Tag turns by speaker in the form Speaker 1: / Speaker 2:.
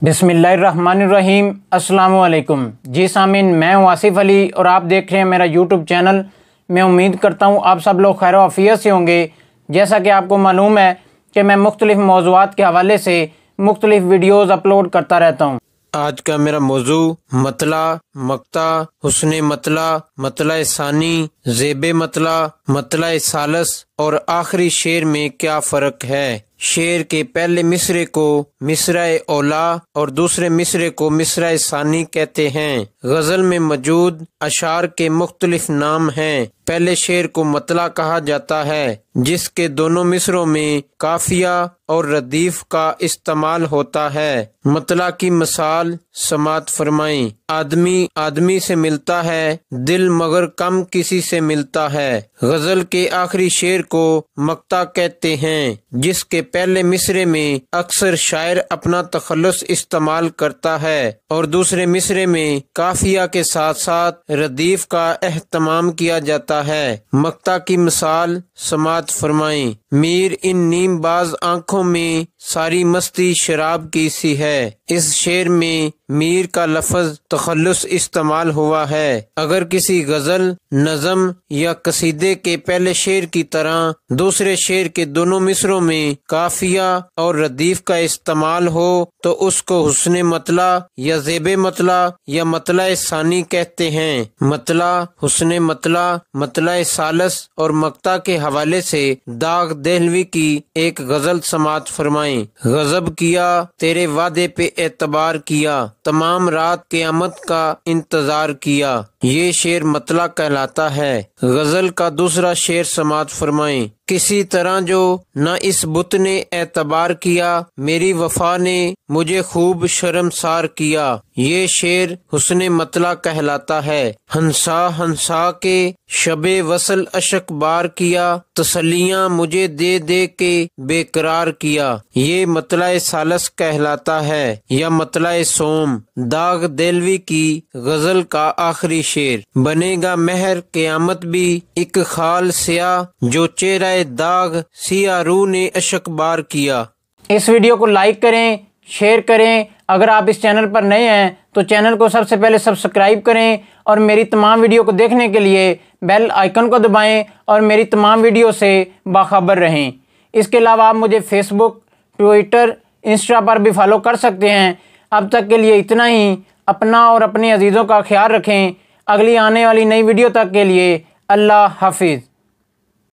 Speaker 1: बिस्मिल्लाहिर्रहमानिर्रहीम। अस्सलामु अलैकुम। जी सामीन, मैं हूँ आसिफ अली और आप देख रहे हैं मेरा यूट्यूब चैनल। मैं उम्मीद करता हूँ आप सब लोग खैर आफियत से होंगे। जैसा कि आपको मालूम है कि मैं मुख्तलिफ़ मौज़ूआत के हवाले से मुख्तलिफ़ वीडियोज़ अपलोड करता रहता हूँ।
Speaker 2: आज का मेरा मौजू मतला, मक्ता, हुस्ने मतला, मतला सानी, ज़ेबे मतला, मतला सालस और आखिरी शेर में क्या फ़र्क है। शेर के पहले मिसरे को मिसरा-ए औला और दूसरे मिसरे को मिसरा-ए सानी कहते हैं। गज़ल में मौजूद अशार के मुख्तलिफ नाम हैं। पहले शेर को मतला कहा जाता है जिसके दोनों मिसरों में काफिया और रदीफ का इस्तेमाल होता है। मतला की मिसाल समात फरमाई। आदमी आदमी से मिलता है, दिल मगर कम किसी से मिलता है। गजल के आखिरी शेर को मक्ता कहते हैं जिसके पहले मिसरे में अक्सर शायर अपना तखल्लुस इस्तेमाल करता है और दूसरे मिसरे में काफिया के साथ साथ रदीफ का एहतमाम किया जाता है। मक्ता की मिसाल समात फरमाई। मीर इन नीमबाज आंखों में सारी मस्ती शराब की सी है। इस शेर में मीर का लफ्ज तखल्लुस इस्तेमाल हुआ है। अगर किसी गजल, नज़म या कसीदे के पहले शेर की तरह दूसरे शेर के दोनों मिसरों में काफिया और रदीफ का इस्तेमाल हो तो उसको हुस्ने मतला या ज़ेबे मतला या मतला सानी कहते हैं। मतला, हुस्ने मतला, मतला सालस और मक्ता के हवाले से दाग देहलवी की एक गजल समात फरमाई। गजब किया तेरे वादे पे एतबार किया, तमाम रात क़यामत का इंतजार किया। ये शेर मतला कहलाता है। गजल का दूसरा शेर समात फरमाई। किसी तरह जो न इस बुत ने एतबार किया, मेरी वफा ने मुझे खूब शर्मसार किया। ये शेर हुस्ने मतला कहलाता है। हंसा हंसा के शबे वसल अशक बार किया, तसलियां मुझे दे दे के बेकरार किया। ये मतला सालस कहलाता है या मतला सोम। दाग देलवी की गजल का आखिरी शेर। बनेगा महर क़यामत भी एक खाल सिया, जो चेहरा दाग सिया रू ने अशक बार किया।
Speaker 1: इस वीडियो को लाइक करें, शेयर करें। अगर आप इस चैनल पर नए हैं तो चैनल को सबसे पहले सब्सक्राइब करें और मेरी तमाम वीडियो को देखने के लिए बेल आइकन को दबाएं और मेरी तमाम वीडियो से बाखबर रहें। इसके अलावा आप मुझे फेसबुक, ट्विटर, इंस्टा पर भी फॉलो कर सकते हैं। अब तक के लिए इतना ही। अपना और अपने अजीज़ों का ख्याल रखें। अगली आने वाली नई वीडियो तक के लिए अल्लाह हाफिज़।